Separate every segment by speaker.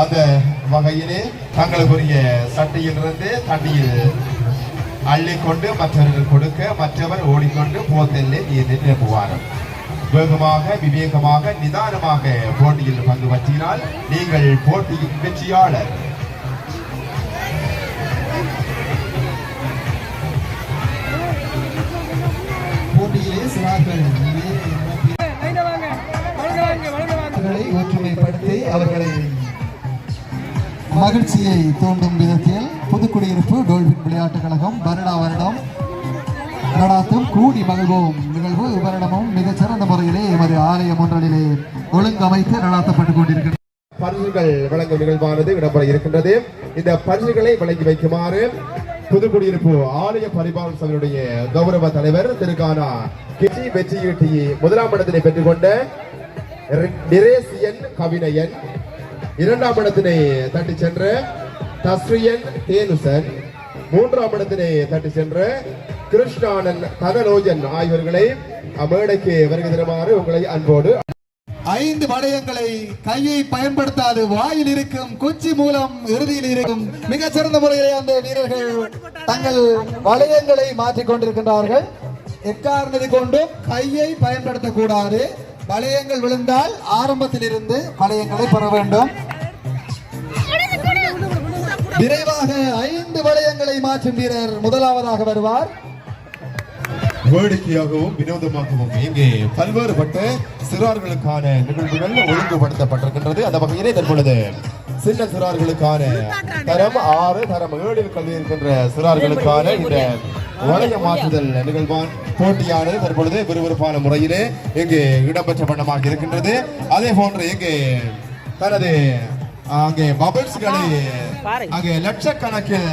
Speaker 1: அந்த வகையிலே தங்களுக்குரிய சட்டியிலிருந்து தண்ணியில் அள்ளிக்கொண்டு மற்றவர்கள் கொடுக்க மற்றவர் ஓடிக்கொண்டு போத்தல்லே நிரப்புவார். வேகமாக விவேகமாக நிதானமாக போட்டியில் பங்கு பற்றினால் நீங்கள் போட்டியின் வெற்றியாளர். போட்டியிலே சிறார்கள் ஒற்றுமைப்படுத்தி அவர்களை மகிழ்ச்சியை தூண்டும் விதத்தில் புதுக்குடியிருப்பு டோல்பின் விளையாட்டுக் கழகம் வருடம் நடாத்தும் கூடி மகிழ்வோம் நிகழ்வு இவ்வருடமும் மிகச் சிறந்த முறையிலே எமது ஆலயம் ஒன்றிலே ஒழுங்கமைத்து நடாத்தப்பட்டுக் கொண்டிருக்கிறது. பரிசுகள் வழங்கும் நிகழ்வானது இடம்பெற இருக்கின்றது. இந்த பரிசுகளை வழங்கி வைக்குமாறு புதுக்குடியிருப்பு ஆலய பரிபாலன சபையுடைய கௌரவ தலைவர் திருகானா வெற்றியீட்டி முதலாம் இடத்தினை பெற்றுக் கொண்ட நிரேசியன் கவினயன், இரண்டாம் இடத்தினை தட்டி சென்ற தஸ்ரியன் தேனுசன், மூன்றாம் இடத்தினை தட்டி சென்ற கிருஷ்ணானன் தனலோஜன் ஆகியோர்களை மேடைக்கு வருகை தருமாறு உங்களை அன்போடு. 5 வளையங்களை கையை பயன்படுத்தாது வாயில் இருக்கும் குச்சி மூலம் இறுதியில் இருக்கும் மிகச் சிறந்த முறையிலே அந்த வீரர்கள் தங்கள் வளையங்களை மாற்றிக் கொண்டிருக்கின்றார்கள். எக்காரணத்தை கொண்டும் கையை பயன்படுத்தக்கூடாது. வளையங்கள் விழுந்தால் ஆரம்பத்தில் இருந்து வளையங்களை பெற வேண்டும். விரைவாக 5 வளையங்களை மாற்றும் வீரர் முதலாவதாக வருவார். வேடிக்கையாகவும் வினோதமாகவும் இங்கே பல்வேறுபட்ட சிறார்களுக்கான நிகழ்வுகள் ஒழுங்குபடுத்தப்பட்டிருக்கின்றது. அந்த வகையிலே தற்பொழுது சின்ன சிறார்களுக்கான தரம் 6 தரம் 7 கல்வி இருக்கின்ற சிறார்களுக்கான இந்த வளைய மாற்றுதல் நிகழ்வான் போட்டியானது தற்பொழுது விறுவிறுப்பான முறையிலே இங்கு இடம்பெற்ற வண்ணமாக இருக்கின்றது. அதே போன்று இங்கே தனது அங்கே பபிள்ஸ்களை அங்கே லட்சக்கணக்கில்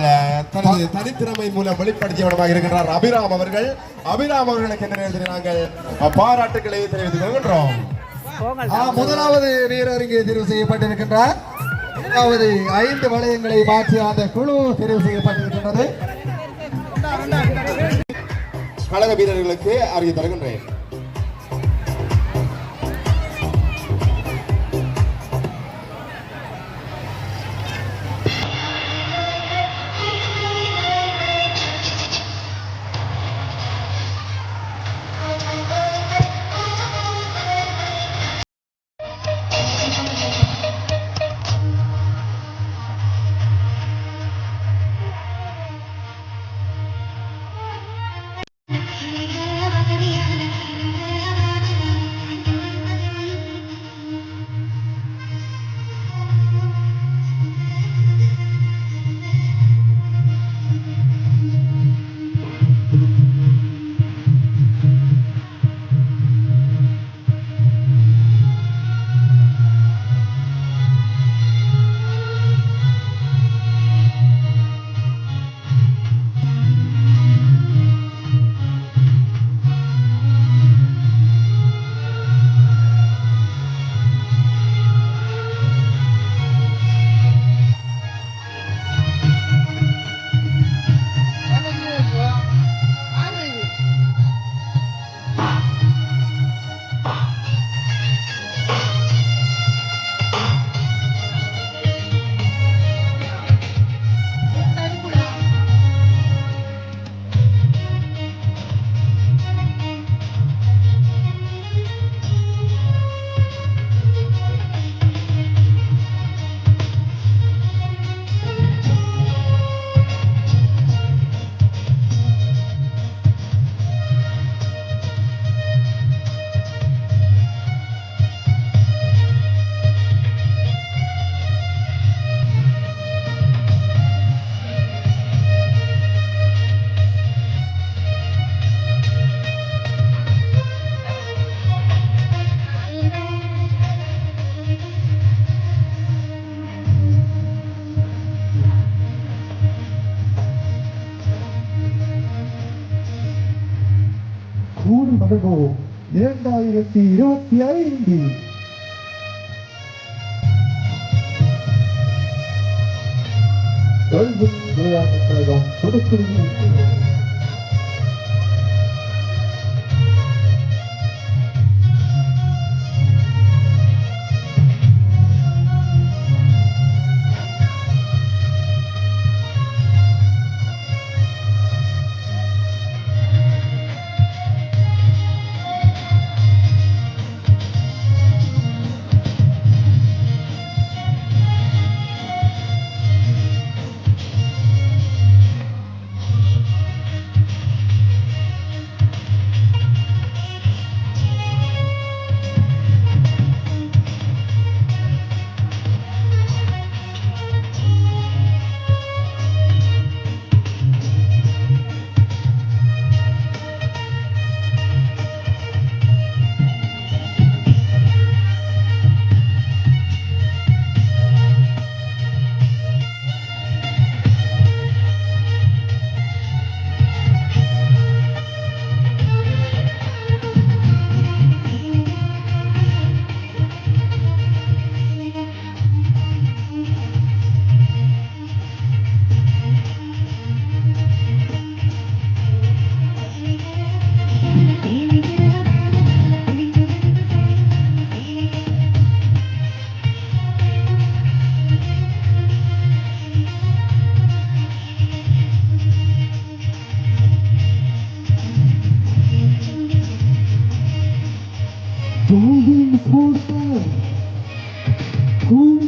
Speaker 1: தனது தனித்திறமை மூலம் வெளிப்படுத்தியவனமாக இருக்கின்றார் அபிராம் அவர்கள். அபிராம் அவர்களுக்கு இந்த நேரத்தில் நாங்கள் பாராட்டுக்களை தெரிவித்துக் கொள்கின்றோம். முதலாவது வீரர் இங்கே தெரிவு செய்யப்பட்டிருக்கின்றார். 5 வளையங்களை மாற்றி அந்த குழு தெரிவு செய்யப்பட்டிருக்கின்றது. கழக வீரர்களுக்கு அறிவித்து தருகின்றேன். மகிழ்வோம் 2025 விளையாட்டுக் கழகம் புதுக்குடியிருப்பு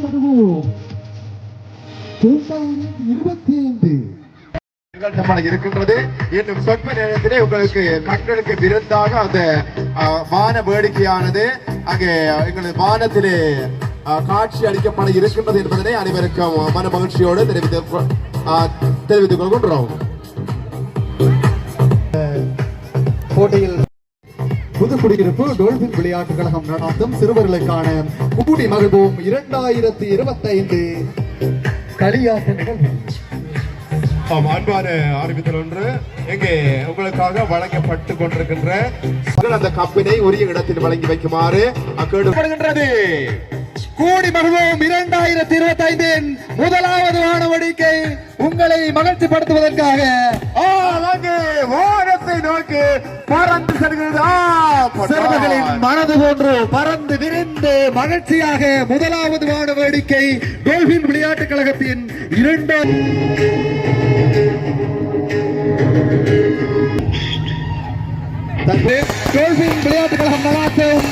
Speaker 2: மருவும் 2025
Speaker 1: இருக்கின்றது. இன்னும் சொற்ப நேரத்திலே உங்களுக்கு மக்களுக்கு விருந்தாக அந்த வான வேடிக்கையானது அங்கே எங்களது வானத்திலே காட்சி அளிக்கப்பட இருக்கின்றது என்பதனை அனைவருக்கும் மன மகிழ்ச்சியோடு தெரிவித்துக் கொள்கின்றோம்.
Speaker 2: போட்டியில் புதுக்குடியிருப்பு டோல்பின் விளையாட்டுக் கழகம் நடத்தும் சிறுவர்களுக்கான கூடி மகிழ்வோம் 2025 களியாட்ட நிகழ்வு.
Speaker 1: அன்பான அறிவித்தல் ஒன்று இங்கே உங்களுக்காக வழங்கப்பட்டு கொண்டிருக்கின்ற அந்த கப்பினை உரிய இடத்தில் வழங்கி வைக்குமாறு கேட்டுக்கொள்கின்றது.
Speaker 2: கூடி மகிழ்வோம் 2025 முதலாவது வானவடிக்கை உங்களை மகிழ்ச்சிப்படுத்துவதற்காக
Speaker 1: வானத்தை நோக்கி பறந்து செல்கிறதா
Speaker 2: சிறுவர்களின் மனது போன்று பறந்து விரிந்து மகிழ்ச்சியாக முதலாவது வான வேடிக்கை டோல்பின் விளையாட்டுக் கழகத்தின் 2 டோல்பின் விளையாட்டுக் கழகம் நடாத்தும்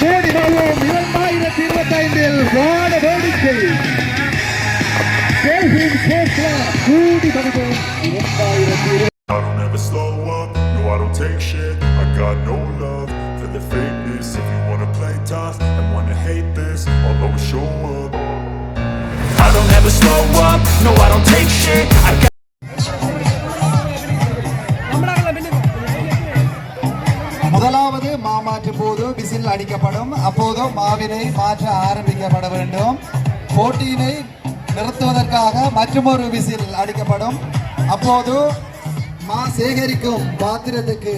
Speaker 2: கூடி மகிழ்வோம் 2025 வான வேடிக்கை கூடி மகிழ்வோம் 2025.
Speaker 3: I don't ever slow up, no I don't take shit. I got no love for the fakeness. If you wanna play tough and wanna hate this, I'll always show up. I don't ever slow up, no I don't take shit. I got
Speaker 2: முதலாவது மாமாற்று போது whistle அடிக்கப்படும். அப்போது மாவினை மாற்ற ஆரம்பிக்கப்பட வேண்டும். போட்டியினை நிறுத்துவதற்காக மற்றொரு whistle அடிக்கப்படும். அப்போது மா சேகரிக்கும் பாத்திரத்துக்கு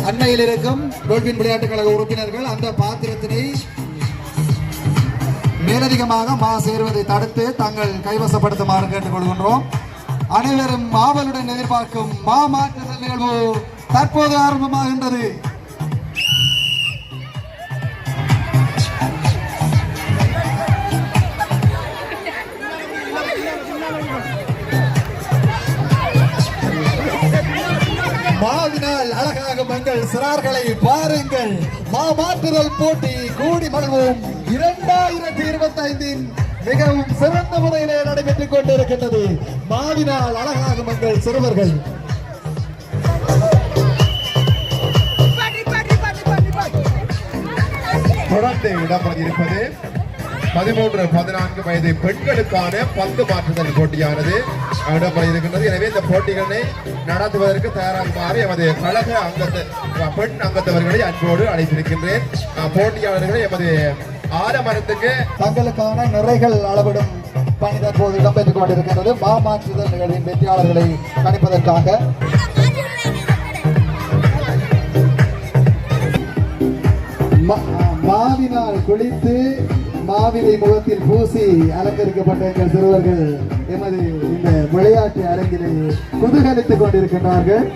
Speaker 2: அண்மையில் இருக்கும் டோல்பின் விளையாட்டுக் கழக உறுப்பினர்கள் அந்த பாத்திரத்தினை மேலதிகமாக மா சேருவதை தடுத்து தங்கள் கைவசப்படுத்துமாறு கேட்டுக்கொள்கின்றோம். அனைவரும் ஆவலுடன் எதிர்பார்க்கும் மா மாற்றுதல் நிகழ்வு தற்போது ஆரம்பமாகின்றது. மாவினால் அழகாக மங்கள் சிறார்களை பாருங்கள். மாமாற்றுதல் போட்டி கூடி மகிழ்வோம் 2025 மிகவும் சிறந்த முறையிலே நடைபெற்றுக் கொண்டிருக்கின்றது. மாவினால் அழகாக மங்கள் சிறுவர்கள்
Speaker 1: தொடர்ந்து இடம்பெற இருப்பது 13-14 வயது பெண்களுக்கான பந்து மாற்றுதல் போட்டியானது இடம்பெற இருக்கின்றது. எனவே இந்த போட்டிகளை நடத்துவதற்கு தயாராகுமாறு எமது கழக பெண் அங்கத்தவர்களை அன்போடு அழைத்திருக்கின்றேன். போட்டியாளர்களை எமது ஆலமரத்துக்கு
Speaker 2: தங்களுக்கான நிறைகள் அளவிடும் பணி தற்போது இடம்பெற்றுக் கொண்டிருக்கின்றது. மாற்றுதல் நிகழ்வின் வெற்றியாளர்களை கணிப்பதற்காக மாவினால் குளித்து மாவிலை முகத்தில் பூசி அலங்கரிக்கப்பட்ட எங்கள் சிறுவர்கள் எமது இந்த விளையாட்டு அரங்கிலே குதூகலித்துக் கொண்டிருக்கின்றார்கள்.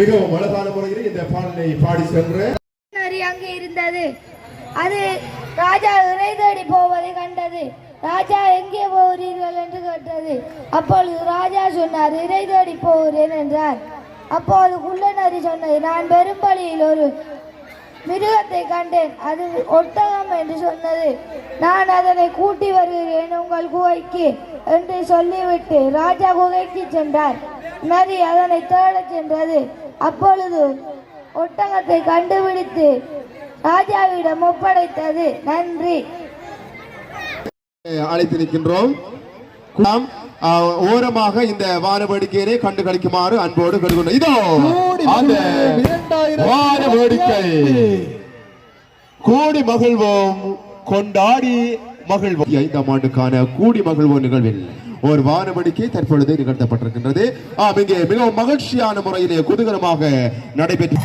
Speaker 1: மிகவும் அழகான முறையில் இந்த பாடலை பாடி சென்ற
Speaker 4: அங்கே இருந்தது. அது ராஜா இறை தேடி போவதை கண்டது. ராஜா எங்கே போகிறீர்கள் என்று கேட்டது. அப்பொழுது ராஜா சொன்னார், இறை தேடி போகிறேன் என்றார். அப்போது குள்ளநரி சொன்னது, நான் பெரும்பலியில் ஒரு மிருகத்தை கண்டேன், அது ஒட்டகம் என்று சொன்னது. நான் அதனை கூட்டி வருகிறேன் உங்கள் குகைக்கு என்று சொல்லிவிட்டு ராஜா குகைக்கு சென்றார். நரி அதனை தேடச் சென்றது. அப்பொழுது ஒட்டகத்தை கண்டுபிடித்து ராஜாவிடம் ஒப்படைத்தது. நன்றி.
Speaker 1: அழைத்து நிற்கின்றோம். நாம் ஓரமாக இந்த வானவேடிக்கையை கண்டு கழிக்குமாறு அன்போடு கேட்டுக்கொண்டோம். இதோ அந்த வானவேடிக்கை கூடி மகிழ்வோம், கொண்டாடி மகிழ்வோம். 5ஆம் ஆண்டுக்கான கூடி மகிழ்வோம் நிகழ்வில் ஒரு வானவேடிக்கை தற்பொழுது நிகழ்த்தப்பட்டிருக்கின்றது. இங்கே மிகவும் மகிழ்ச்சியான முறையிலே குதூகலமாக நடைபெற்று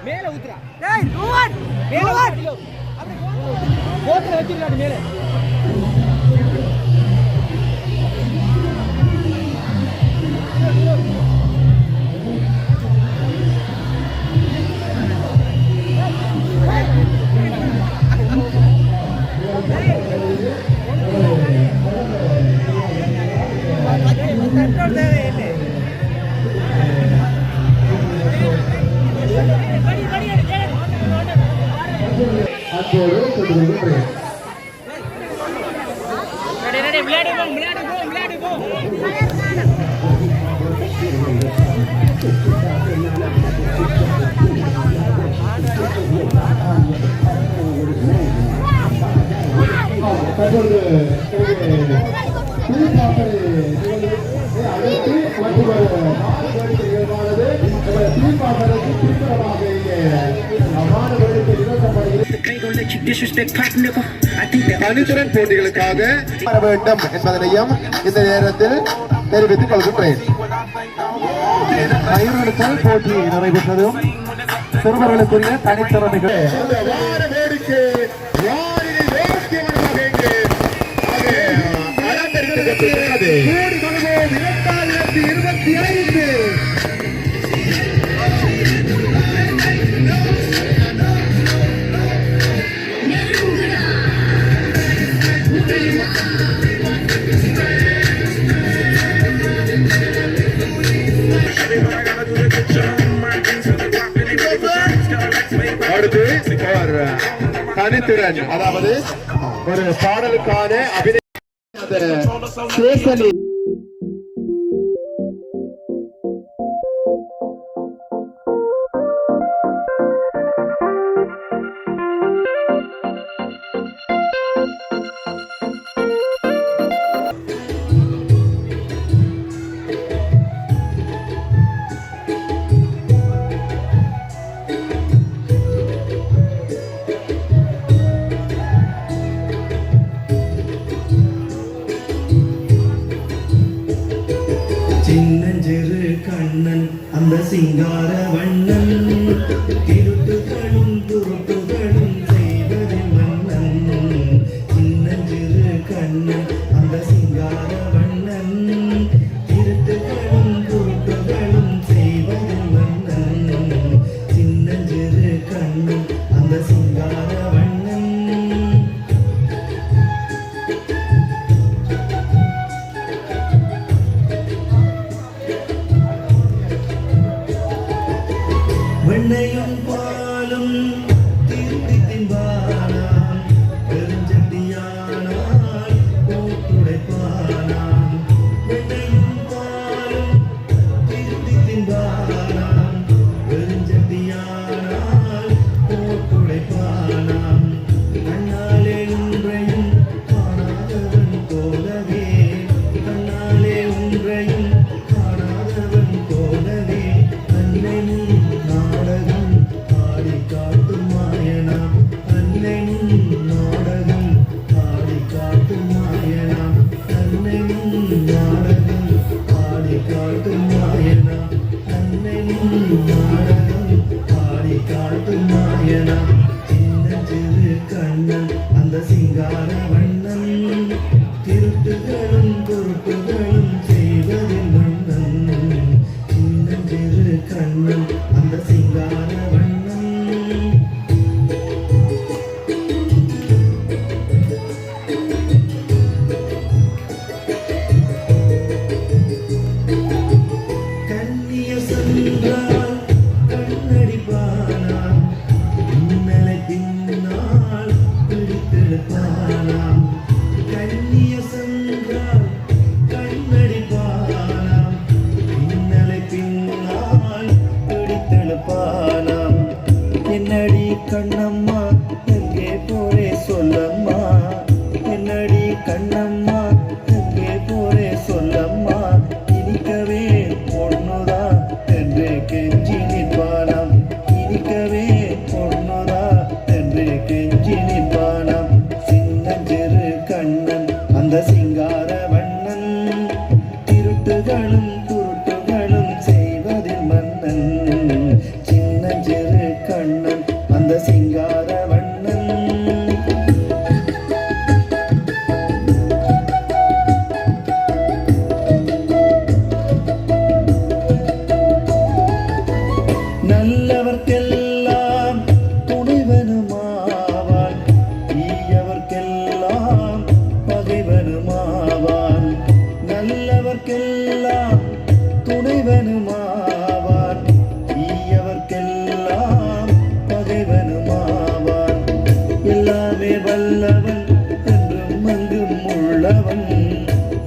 Speaker 5: மேல ஊத்துறா டேய் லூவன் மேல ஊத்து போட்ல வச்சிரலாம் மேல
Speaker 1: தனித்திறன் போட்டிகளுக்காக வர வேண்டும் என்பதனையும் இந்த நேரத்தில் தெரிவித்துக் கொள்கின்றேன்.
Speaker 2: கயிறுத்தல் போட்டி நிறைவேற்றதும் சிறுவர்களுக்குரிய தனித்திறமைகள்
Speaker 1: அடுத்து தனித்திறன், அதாவது ஒரு பாடலுக்கான அபிநய
Speaker 6: சின்னஞ்சிறு கண்ணன் அந்த சிங்கார வண்ணன் திருட்டுகளும் துருட்டுகளும் செய்வதில் மன்னன். சின்னஞ்சிறு கண்ணன் அந்த சிங்கார வண்ணன் திருட்டுகளும் துருட்டுகளும் செய்வதில் மன்னன். சின்னஞ்சிறு கண்ணன் அந்த சிங்கார வண்ணன். வெண்ணையும் பாலும் திருடி தின்பானாம், பெருஞ்சட்டியானால் போட்டுடைப்பானாம். வெண்ணையும் பாலும் திருடி தின்பானாம், பெருஞ்சட்டியானால் போட்டுடைப்பானாம். கண்ணாலே ஒன்றையும் காணாதவன் போலவே, கண்ணாலே ஒன்றையும் காணாதவன் போலவே அன்னையும் நாடகம் ஆடி காட்டும் மாயனாம். அன்னையும் நாடகம் ஆடி காட்டும் மாயனாம். அன்னையும் நாடகம் ஆடி காட்டும் மாயனாம். அன்னையும் நாடகம் ஆடி காட்டும் மாயனாம். சின்ன சிறு கண்ணன் அந்த சிங்கார வண்ணன் திருட்டுகளும் பொறுப்புகளும் செய்வதில் மன்னன். சின்னஞ்சிறு கண்ணன் அந்த சிங்கார வண்ணன். சொல்லம்மா என்னடி கண்ணம்மா எங்கே போரே சொல்லம்மா இனிக்கவே பொண்ணுதா என்று கெஞ்சி நிற்பானாம் இனிக்கவே பொண்ணுதா என்று கெஞ்சி நிற்பானாம் சின்னஞ்சிறு கண்ணன் அந்த சிங்கார வண்ணன் திருட்டுகளும் துருட்டுகளும் செய்வதில் மன்னன் சின்னஞ்சிறு கண்ணன் அந்த சிங்கார வண்ணன் நல்லவர்க்கெல்லாம் துணைவனுமாவான் தீயவர்க்கெல்லாம் பகைவனுமாவான் நல்லவர்க்கெல்லாம் துணைவனுமாவான் தீயவர்க்கெல்லாம் பகைவனுமாவான் எல்லாமே வல்லவன் என்றும் அங்கும் உள்ளவன்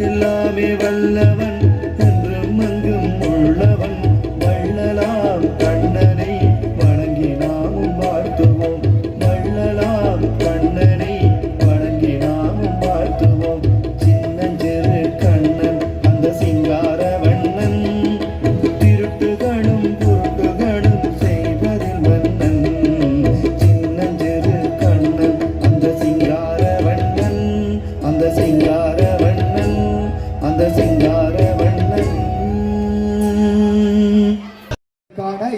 Speaker 6: எல்லாமே வல்லவன் என்றும் அங்கும் உள்ளவன் வள்ளலாம் கண்ணனை வணங்கி நாமும் வாழ்த்துவோம் வள்ளலாம் கண்ணனை வணங்கி நாமும் வாழ்த்துவோம் சின்னஞ்சிறு கண்ணன் அந்த சிங்கார வண்ணன் திருட்டுகளும் பொருட்டுகளும் செய்வதில் மன்னன் சின்னஞ்சிறு கண்ணன் அந்த சிங்கார வண்ணன் அந்த சிங்கார வண்ணன் அந்த சிங்கார வண்ணன்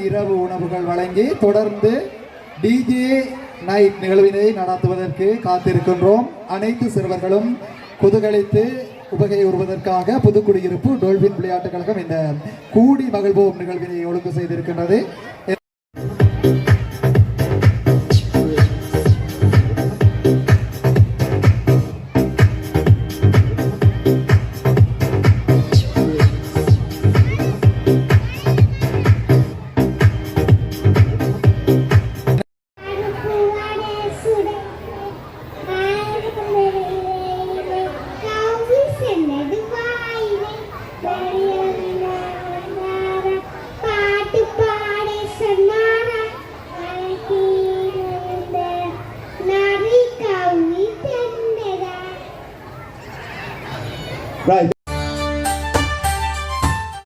Speaker 2: இரவு உணவுகள் வழங்கி தொடர்ந்து டிஜே நைட் நிகழ்வினை நடத்துவதற்கு காத்திருக்கின்றோம். அனைத்து சிறுவர்களும் குதூகலித்து உபகை உறுவதற்காக புதுக்குடியிருப்பு டோல்பின் விளையாட்டுக் கழகம் இந்த கூடி மகிழ்வோம் நிகழ்வினை ஒழுங்கு செய்திருக்கின்றது.
Speaker 7: Right.